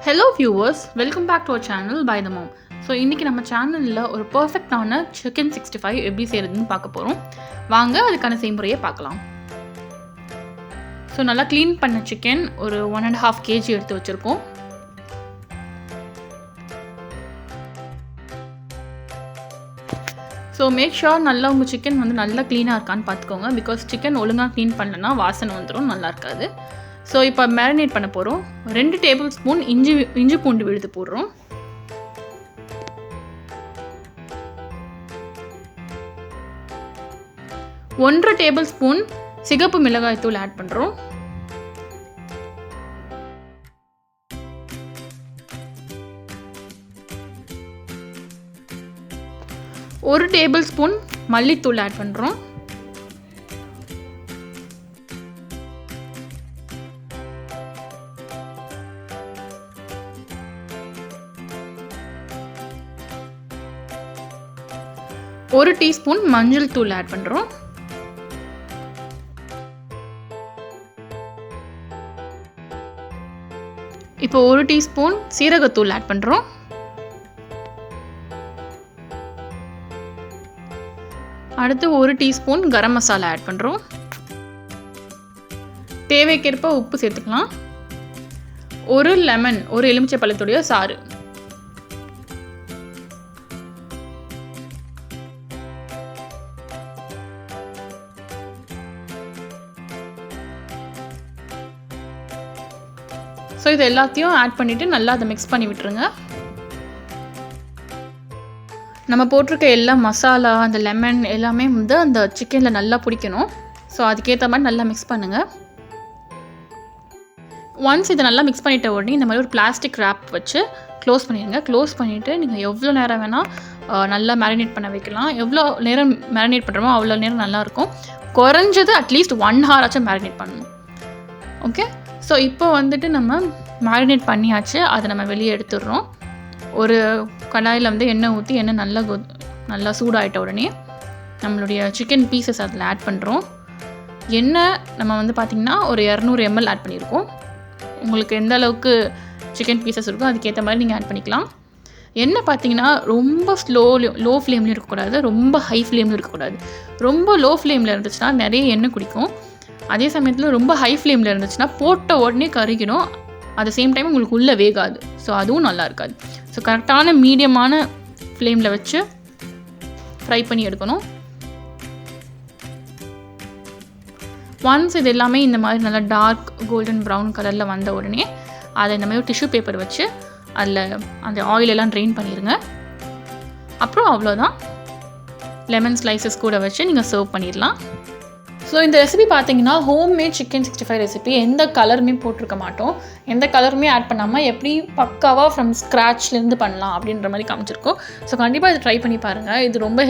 Hello viewers, welcome back to our channel by the mom. So இன்னைக்கு நம்ம சேனல்ல ஒரு பெர்ஃபெக்ட்டான chicken 65 எப்படி செய்யறதுன்னு பார்க்க போறோம். வாங்க அதுக்கான செய்முறையை பார்க்கலாம். So நல்லா க்ளீன் பண்ண chicken ஒரு 1.5 kg எடுத்து வச்சிருக்கோம். So make sure நல்லா உங்க chicken வந்து நல்லா க்ளீனா இருக்கான்னு பாத்துக்கோங்க because chicken ஒழுங்கா க்ளீன் பண்ணலனா வாசனை வந்துரும் நல்லா இருக்காது. So இப்போ மேரினேட் பண்ண போறோம். 2 டேபிள்ஸ்பூன் இஞ்சி பூண்டு விழுது போடுறோம். 1 டேபிள்ஸ்பூன் சிகப்பு மிளகாய் தூள் ஆட் பண்றோம். ஒரு டேபிள்ஸ்பூன் மல்லித்தூள் ஆட் பண்றோம். ஒரு டீஸ்பூன் மஞ்சள் தூள் ஆட் பண்றோம். இப்போ ஒரு டீஸ்பூன் சீரகத்தூள் ஆட் பண்றோம். அடுத்து ஒரு டீஸ்பூன் கரம் மசாலா ஆட் பண்றோம். தேவைக்கேற்ப உப்பு சேர்த்துக்கலாம். ஒரு லெமன், ஒரு எலுமிச்சை பழத்துடைய சாறு. ஸோ இது எல்லாத்தையும் ஆட் பண்ணிவிட்டு நல்லா அதை மிக்ஸ் பண்ணி விட்டுருங்க. நம்ம போட்டிருக்க எல்லா மசாலா அந்த லெமன் எல்லாமே வந்து அந்த சிக்கனில் நல்லா பிடிக்கணும். ஸோ அதுக்கேற்ற மாதிரி நல்லா மிக்ஸ் பண்ணுங்கள். ஒன்ஸ் இதை நல்லா மிக்ஸ் பண்ணிட்ட உடனே இந்த மாதிரி ஒரு பிளாஸ்டிக் ரேப் வச்சு க்ளோஸ் பண்ணிடுங்க. க்ளோஸ் பண்ணிவிட்டு நீங்கள் எவ்வளோ நேரம் வேணால் நல்லா மேரினேட் பண்ண வைக்கலாம். எவ்வளோ நேரம் மேரினேட் பண்ணுறோமோ அவ்வளோ நேரம் நல்லாயிருக்கும். குறைஞ்சது அட்லீஸ்ட் 1 hour ஆச்சும் மேரினேட் பண்ணணும். ஓகே, ஸோ இப்போ வந்துட்டு நம்ம மேரினேட் பண்ணியாச்சு. அதை நம்ம வெளியே எடுத்துடுறோம். ஒரு கடாயில் வந்து எண்ணெய் ஊற்றி எண்ணெய் நல்லா சூடாகிட்ட உடனே நம்மளுடைய சிக்கன் பீசஸ் அதில் ஆட் பண்ணுறோம். எண்ணெய் நம்ம வந்து பார்த்திங்கன்னா ஒரு 200 ml ஆட் பண்ணியிருக்கோம். உங்களுக்கு எந்த அளவுக்கு சிக்கன் பீசஸ் இருக்கோ அதுக்கேற்ற மாதிரி நீங்கள் ஆட் பண்ணிக்கலாம். எண்ணெய் பார்த்திங்கன்னா ரொம்ப லோ ஃப்ளேம்லையும் இருக்கக்கூடாது, ரொம்ப ஹை ஃப்ளேம்லையும் இருக்கக்கூடாது. ரொம்ப லோ ஃப்ளேமில் இருந்துச்சுன்னா நிறைய எண்ணெய் குடிக்கும். அதே சமயத்தில் ரொம்ப ஹை ஃப்ளேமில் இருந்துச்சுன்னா போட்ட உடனே கருகிடும். அட் சேம் டைம் உங்களுக்கு உள்ளே வேகாது. ஸோ அதுவும் நல்லா இருக்காது. ஸோ கரெக்டான மீடியமான ஃப்ளேமில் வச்சு ஃப்ரை பண்ணி எடுக்கணும். ஒன்ஸ் இது எல்லாமே இந்த மாதிரி நல்லா டார்க் கோல்டன் ப்ரௌன் கலரில் வந்த உடனே அதை இந்த மாதிரி டிஷ்யூ பேப்பர் வச்சு அதில் அந்த ஆயிலெல்லாம் ட்ரெயின் பண்ணிடுங்க. அப்புறம் அவ்வளோதான், லெமன் ஸ்லைசஸ் கூட வச்சு நீங்கள் சர்வ் பண்ணிடலாம். ஸோ இந்த ரெசிபி பார்த்தீங்கன்னா ஹோம்மேட் சிக்கன் 65 ரெசிபி. எந்த கலருமே போட்டிருக்க மாட்டோம், எந்த கலருமே ஆட் பண்ணாமல் எப்படி பக்காவாக ஃப்ரம் ஸ்க்ராட்ச்லேருந்து பண்ணலாம் அப்படின்ற மாதிரி காமிச்சிருக்கோம். ஸோ கண்டிப்பாக இதை ட்ரை பண்ணி பாருங்கள். இது ரொம்ப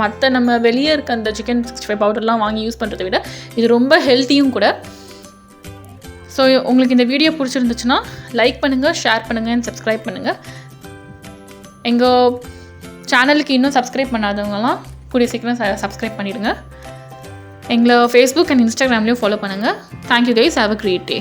மற்ற நம்ம வெளியே இருக்க அந்த சிக்கன் 65 பவுடர்லாம் வாங்கி யூஸ் பண்ணுறதை விட இது ரொம்ப ஹெல்த்தியும் கூட. ஸோ உங்களுக்கு இந்த வீடியோ பிடிச்சிருந்துச்சுன்னா லைக் பண்ணுங்கள், ஷேர் பண்ணுங்கள் அண்ட் சப்ஸ்கிரைப் பண்ணுங்கள். எங்கள் சேனலுக்கு இன்னும் சப்ஸ்கிரைப் பண்ணாதவங்கலாம் கூடிய சீக்கிரம் சப்ஸ்கிரைப் பண்ணிவிடுங்க. எங்களை ஃபேஸ்புக் அண்ட் இன்ஸ்டாகிராம்லேயும் ஃபாலோ பண்ணுங்கள். Thank you guys, have a great day.